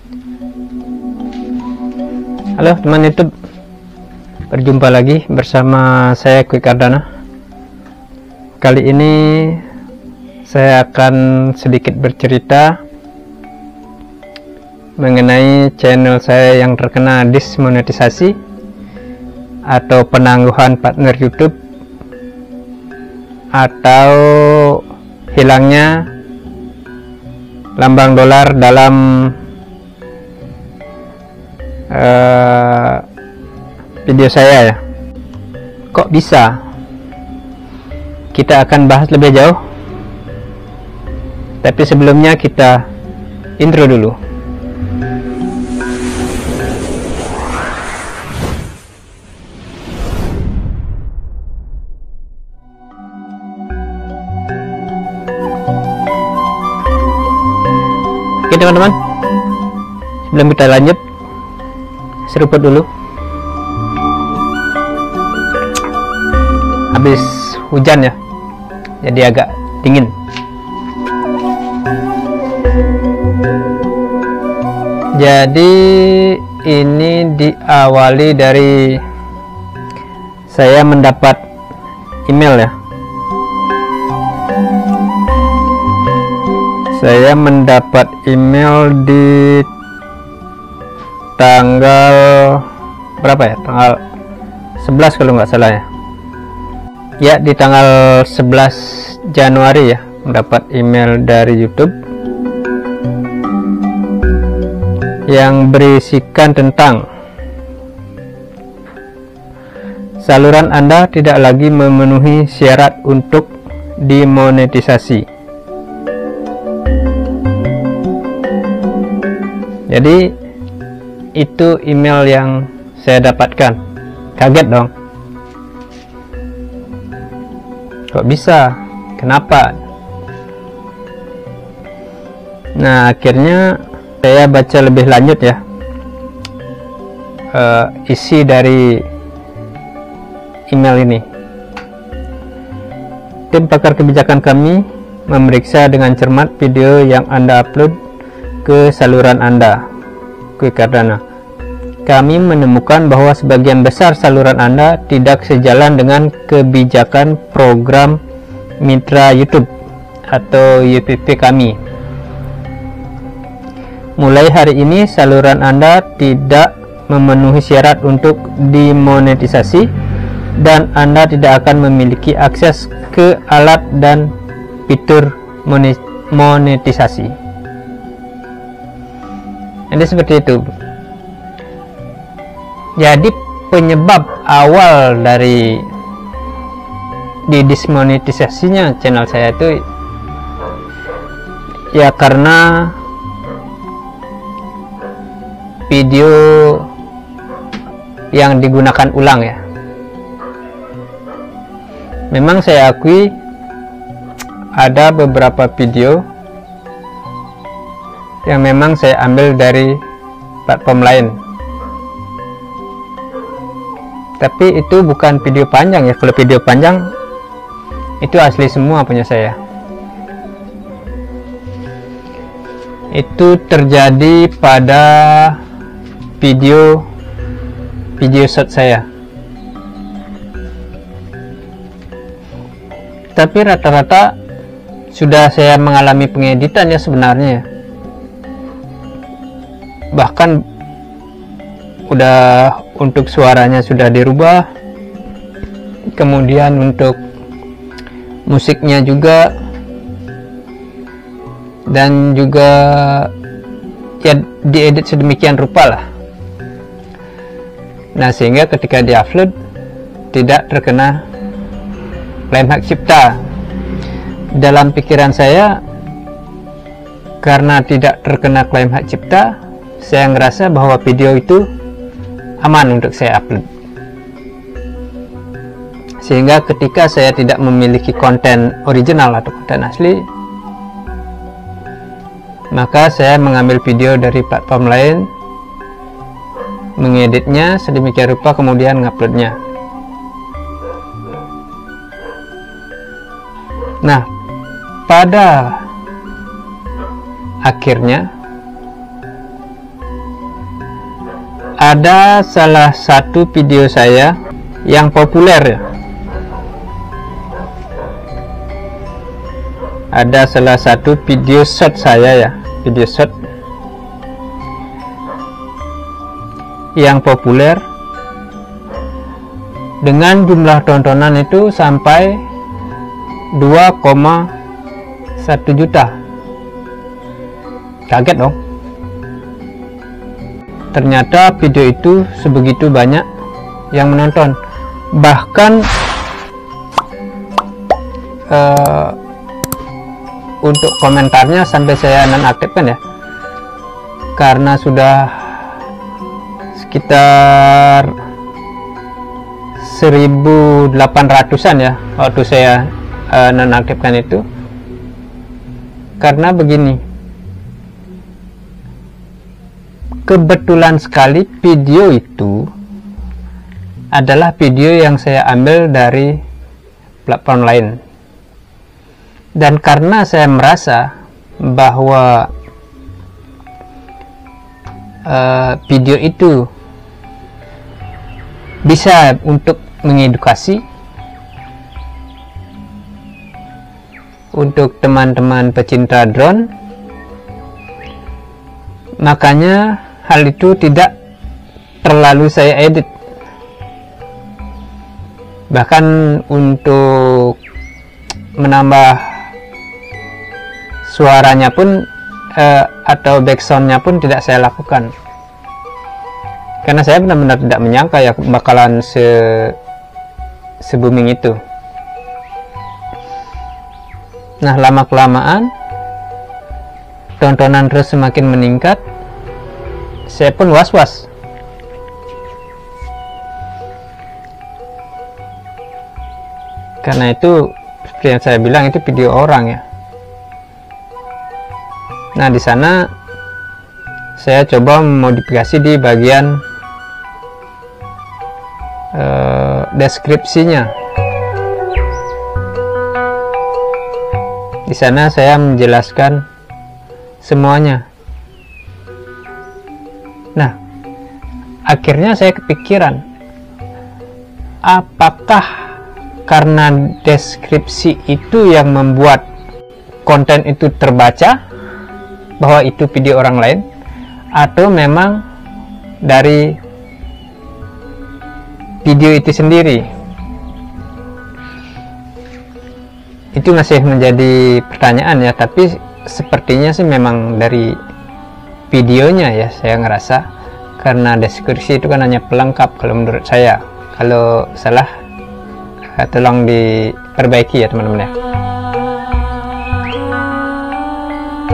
Halo teman YouTube, berjumpa lagi bersama saya Quick Ardana. Kali ini saya akan sedikit bercerita mengenai channel saya yang terkena dismonetisasi atau penangguhan partner YouTube atau hilangnya lambang dolar dalam video saya ya. Kok bisa? Kita akan bahas lebih jauh, tapi sebelumnya kita intro dulu. Oke teman-teman, sebelum kita lanjut, seruput dulu. Habis hujan ya, jadi agak dingin. Jadi ini diawali dari saya mendapat email ya. Saya mendapat email di tanggal berapa ya? Tanggal 11 kalau nggak salah ya. Ya, di tanggal 11 Januari ya, mendapat email dari YouTube yang berisikan tentang saluran Anda tidak lagi memenuhi syarat untuk dimonetisasi. Jadi itu email yang saya dapatkan. Kaget dong. Kok bisa? Kenapa? Nah, akhirnya saya baca lebih lanjut ya, isi dari email ini. Tim pakar kebijakan kami memeriksa dengan cermat video yang Anda upload ke saluran Anda, Quick Ardana. Kami menemukan bahwa sebagian besar saluran Anda tidak sejalan dengan kebijakan program Mitra YouTube atau UPP kami. Mulai hari ini saluran Anda tidak memenuhi syarat untuk dimonetisasi dan Anda tidak akan memiliki akses ke alat dan fitur monetisasi. Jadi seperti itu. Jadi penyebab awal dari dismonetisasinya channel saya itu ya karena video yang digunakan ulang ya. Memang saya akui ada beberapa video yang memang saya ambil dari platform lain, tapi itu bukan video panjang ya. Kalau video panjang itu asli semua punya saya. Itu terjadi pada video short saya, tapi rata-rata sudah saya mengalami pengeditan ya sebenarnya ya. Bahkan udah untuk suaranya sudah dirubah, kemudian untuk musiknya juga, dan juga ya diedit sedemikian rupa lah. Nah, sehingga ketika diupload tidak terkena klaim hak cipta. Dalam pikiran saya, karena tidak terkena klaim hak cipta, saya ngerasa bahwa video itu aman untuk saya upload. Sehingga ketika saya tidak memiliki konten original atau konten asli, maka saya mengambil video dari platform lain, mengeditnya sedemikian rupa, kemudian nguploadnya. Nah, pada akhirnya ada salah satu video saya yang populer ya. Ada salah satu video short saya ya, video short yang populer dengan jumlah tontonan itu sampai 2,1 juta. Kaget dong. Ternyata video itu sebegitu banyak yang menonton. Bahkan untuk komentarnya sampai saya nonaktifkan ya, karena sudah sekitar 1800-an ya waktu saya nonaktifkan itu. Karena begini, kebetulan sekali video itu adalah video yang saya ambil dari platform lain, dan karena saya merasa bahwa video itu bisa untuk mengedukasi untuk teman-teman pecinta drone, makanya hal itu tidak terlalu saya edit. Bahkan untuk menambah suaranya pun atau backsoundnya pun tidak saya lakukan, karena saya benar-benar tidak menyangka ya bakalan se-booming itu. Nah, lama-kelamaan tontonan terus semakin meningkat, saya pun was-was. Karena itu seperti yang saya bilang, itu video orang ya. Nah, di sana saya coba memodifikasi di bagian deskripsinya. Di sana saya menjelaskan semuanya. Nah, akhirnya saya kepikiran, apakah karena deskripsi itu yang membuat konten itu terbaca bahwa itu video orang lain, atau memang dari video itu sendiri? Itu masih menjadi pertanyaan ya, tapi sepertinya sih memang dari videonya ya, saya ngerasa, karena deskripsi itu kan hanya pelengkap kalau menurut saya. Kalau salah tolong diperbaiki ya teman-teman ya.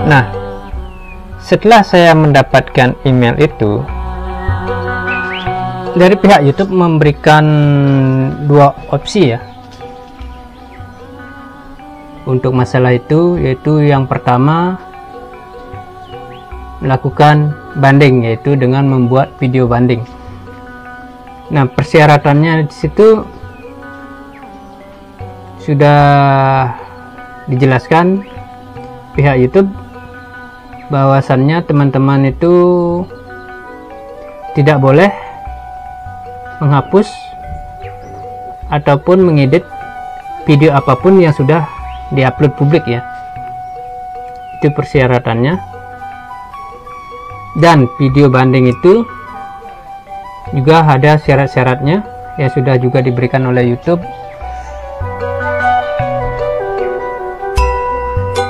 Nah, setelah saya mendapatkan email itu, dari pihak YouTube memberikan dua opsi ya untuk masalah itu, yaitu yang pertama melakukan banding, yaitu dengan membuat video banding. Nah, persyaratannya di situ sudah dijelaskan pihak YouTube bahwasannya teman-teman itu tidak boleh menghapus ataupun mengedit video apapun yang sudah diupload publik ya. Itu persyaratannya. Dan video banding itu juga ada syarat-syaratnya yang sudah juga diberikan oleh YouTube.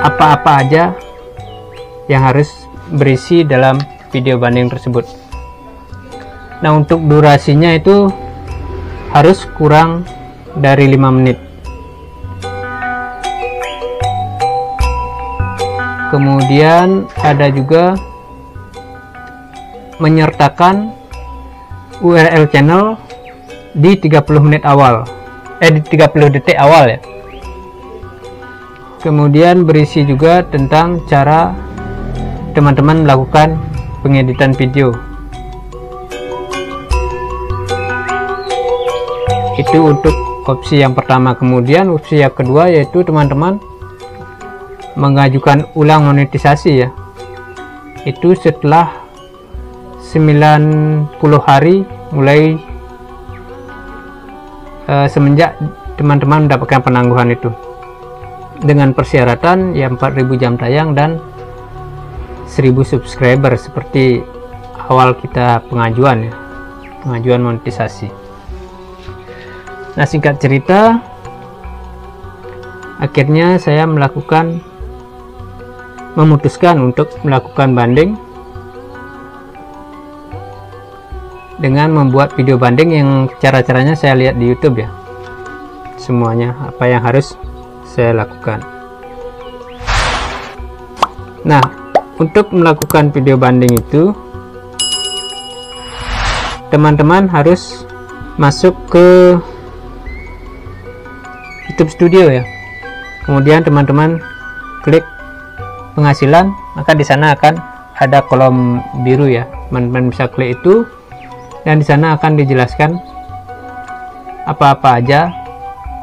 Apa-apa aja yang harus berisi dalam video banding tersebut. Nah, untuk durasinya itu harus kurang dari 5 menit. Kemudian ada juga menyertakan URL channel di 30 menit awal, di 30 detik awal ya. Kemudian berisi juga tentang cara teman-teman melakukan pengeditan video. Itu untuk opsi yang pertama. Kemudian opsi yang kedua yaitu teman-teman mengajukan ulang monetisasi ya. Itu setelah 90 hari mulai semenjak teman-teman mendapatkan penangguhan itu, dengan persyaratan ya 4000 jam tayang dan 1000 subscriber seperti awal kita pengajuan ya, pengajuan monetisasi. Nah, singkat cerita, akhirnya saya memutuskan untuk melakukan banding dengan membuat video banding yang cara-caranya saya lihat di YouTube ya, semuanya apa yang harus saya lakukan. Nah, untuk melakukan video banding itu teman-teman harus masuk ke YouTube Studio ya, kemudian teman-teman klik penghasilan, maka di sana akan ada kolom biru ya, teman-teman bisa klik itu, dan di sana akan dijelaskan apa-apa aja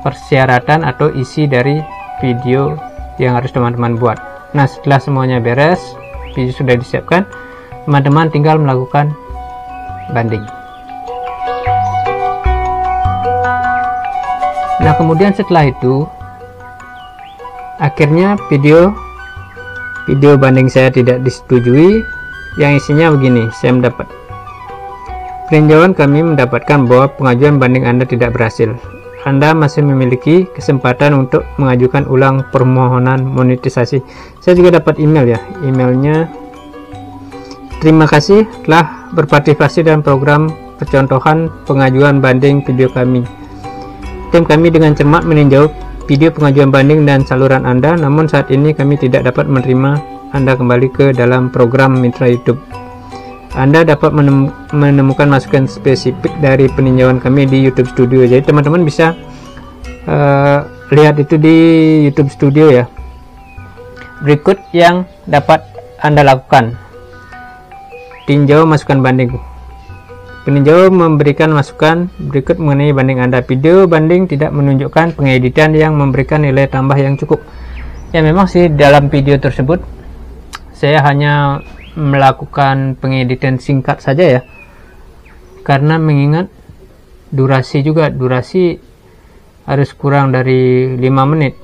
persyaratan atau isi dari video yang harus teman-teman buat. Nah, setelah semuanya beres, video sudah disiapkan, teman-teman tinggal melakukan banding. Nah, kemudian setelah itu akhirnya video banding saya tidak disetujui, yang isinya begini. Saya mendapat peninjauan, kami mendapatkan bahwa pengajuan banding Anda tidak berhasil. Anda masih memiliki kesempatan untuk mengajukan ulang permohonan monetisasi. Saya juga dapat email ya, emailnya, terima kasih telah berpartisipasi dalam program percontohan pengajuan banding video kami. Tim kami dengan cermat meninjau video pengajuan banding dan saluran Anda, namun saat ini kami tidak dapat menerima Anda kembali ke dalam program mitra YouTube. Anda dapat menemukan masukan spesifik dari peninjauan kami di YouTube Studio. Jadi teman-teman bisa lihat itu di YouTube Studio ya. Berikut yang dapat Anda lakukan: tinjau masukan banding. Peninjau memberikan masukan berikut mengenai banding Anda. Video banding tidak menunjukkan pengeditan yang memberikan nilai tambah yang cukup. Ya, memang sih dalam video tersebut saya hanya melakukan pengeditan singkat saja ya, karena mengingat durasi harus kurang dari 5 menit.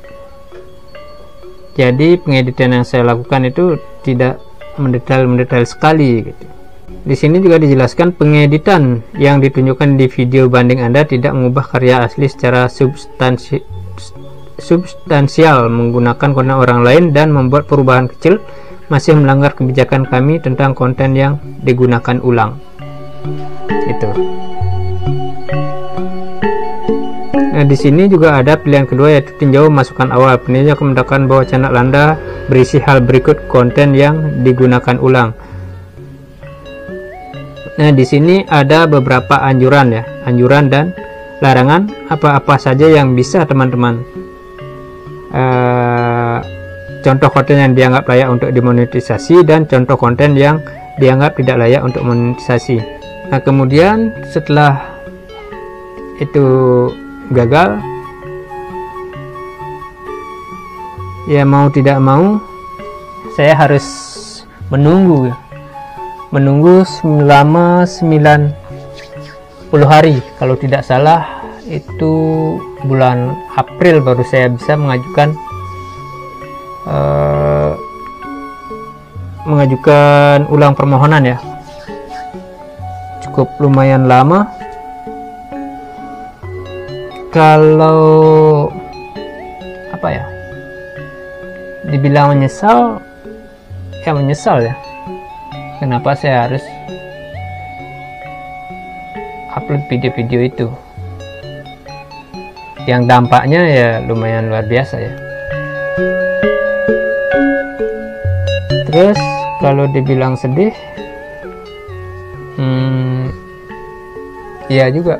Jadi pengeditan yang saya lakukan itu tidak mendetail sekali gitu. Di sini juga dijelaskan pengeditan yang ditunjukkan di video banding Anda tidak mengubah karya asli secara substansial menggunakan konten orang lain dan membuat perubahan kecil masih melanggar kebijakan kami tentang konten yang digunakan ulang. Itu. Nah, di sini juga ada pilihan kedua, yaitu tinjau masukan awal. Peninjau akan mendapatkan bahwa channel Anda berisi hal berikut konten yang digunakan ulang. Nah, di sini ada beberapa anjuran ya, anjuran dan larangan apa-apa saja yang bisa teman-teman. Contoh konten yang dianggap layak untuk dimonetisasi dan contoh konten yang dianggap tidak layak untuk monetisasi. Nah, kemudian setelah itu gagal, ya mau tidak mau saya harus menunggu selama 90 hari. Kalau tidak salah itu bulan April baru saya bisa mengajukan ulang permohonan ya. Cukup lumayan lama. Kalau apa ya, dibilang menyesal ya, kenapa saya harus upload video-video itu yang dampaknya ya lumayan luar biasa ya. Terus kalau dibilang sedih, ya juga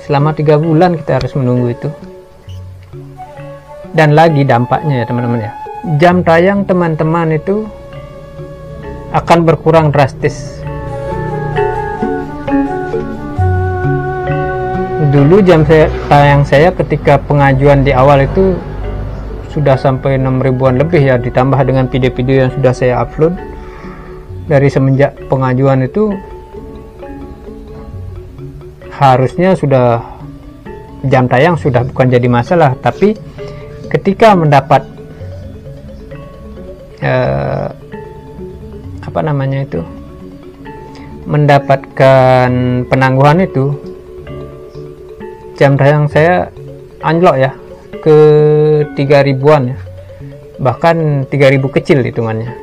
selama 3 bulan kita harus menunggu itu. Dan lagi dampaknya ya teman-teman ya, jam tayang teman-teman itu akan berkurang drastis. Dulu jam tayang saya ketika pengajuan di awal itu sudah sampai 6 ribuan lebih ya, ditambah dengan video-video yang sudah saya upload. dari semenjak pengajuan itu harusnya sudah jam tayang sudah bukan jadi masalah, tapi ketika mendapat mendapatkan penangguhan itu, jam tayang saya anjlok ya ke 3000-an ya, bahkan 3000 kecil hitungannya.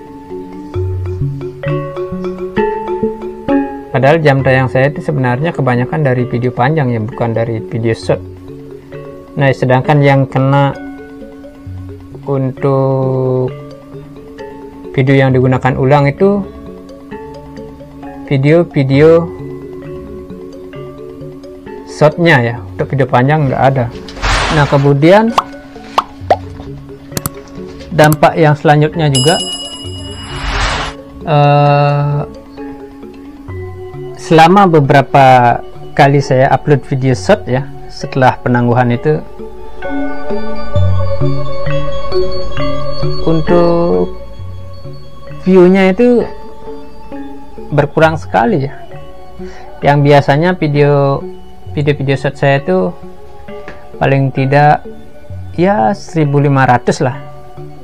Padahal jam tayang saya itu sebenarnya kebanyakan dari video panjang ya, bukan dari video short. Nah, sedangkan yang kena untuk video yang digunakan ulang itu video-video shortnya ya, untuk video panjang nggak ada. Nah, kemudian dampak yang selanjutnya juga, selama beberapa kali saya upload video short ya setelah penangguhan itu, untuk view-nya itu berkurang sekali ya. Yang biasanya video short saya itu paling tidak ya 1500 lah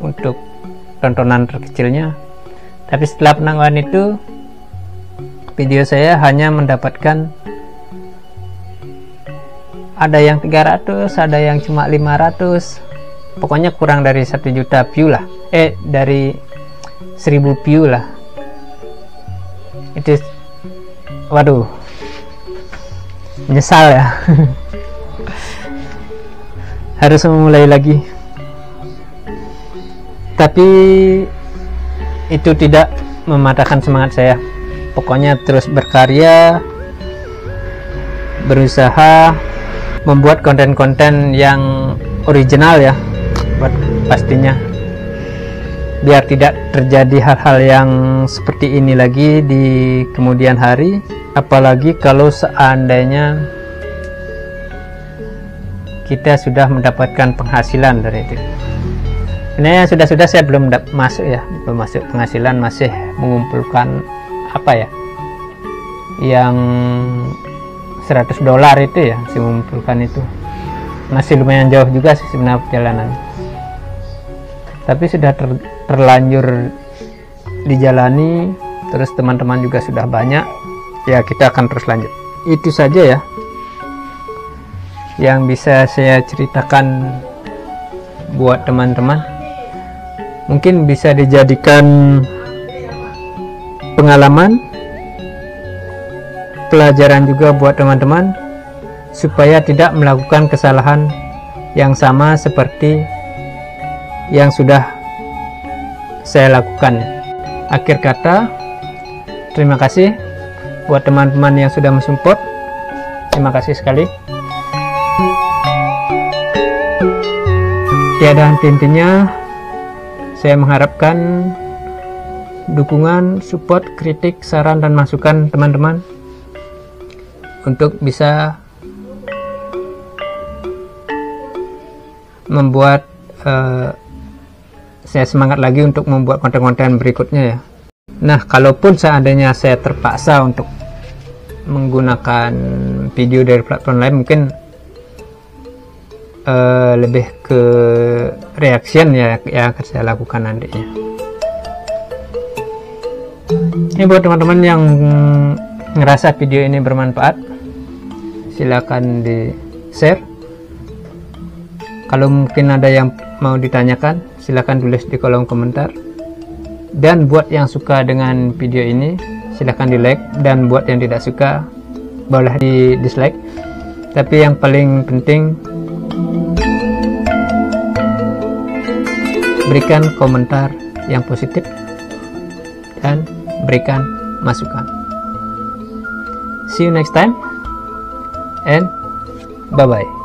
untuk tontonan terkecilnya, tapi setelah penangguhan itu video saya hanya mendapatkan ada yang 300, ada yang cuma 500, pokoknya kurang dari 1 juta view lah, dari 1000 view lah. Itu waduh, menyesal ya. Harus memulai lagi, tapi itu tidak mematahkan semangat saya. Pokoknya terus berkarya, berusaha membuat konten-konten yang original ya, buat pastinya, biar tidak terjadi hal-hal yang seperti ini lagi di kemudian hari. Apalagi kalau seandainya kita sudah mendapatkan penghasilan dari itu. Ini sudah saya belum masuk ya, belum masuk penghasilan, masih mengumpulkan apa ya, yang $100 itu ya, masih mengumpulkan itu. Masih lumayan jauh juga sih sebenarnya perjalanan, tapi sudah terlanjur dijalani, terus teman-teman juga sudah banyak ya, kita akan terus lanjut. Itu saja ya yang bisa saya ceritakan buat teman-teman. Mungkin bisa dijadikan pengalaman, pelajaran juga buat teman-teman, supaya tidak melakukan kesalahan yang sama seperti yang sudah saya lakukan. Akhir kata, terima kasih buat teman-teman yang sudah mensupport. Terima kasih sekali. Tiada henti-hentinya saya mengharapkan dukungan, support, kritik, saran, dan masukan teman-teman untuk bisa membuat saya semangat lagi untuk membuat konten-konten berikutnya ya. Nah, kalaupun seandainya saya terpaksa untuk menggunakan video dari platform lain, mungkin lebih ke reaction ya yang akan saya lakukan nantinya. Ini buat teman-teman yang ngerasa video ini bermanfaat, silakan di share. Kalau mungkin ada yang mau ditanyakan, silakan tulis di kolom komentar. Dan buat yang suka dengan video ini, silakan di like, dan buat yang tidak suka boleh di dislike. Tapi yang paling penting, berikan komentar yang positif dan berikan masukan. See you next time and bye bye.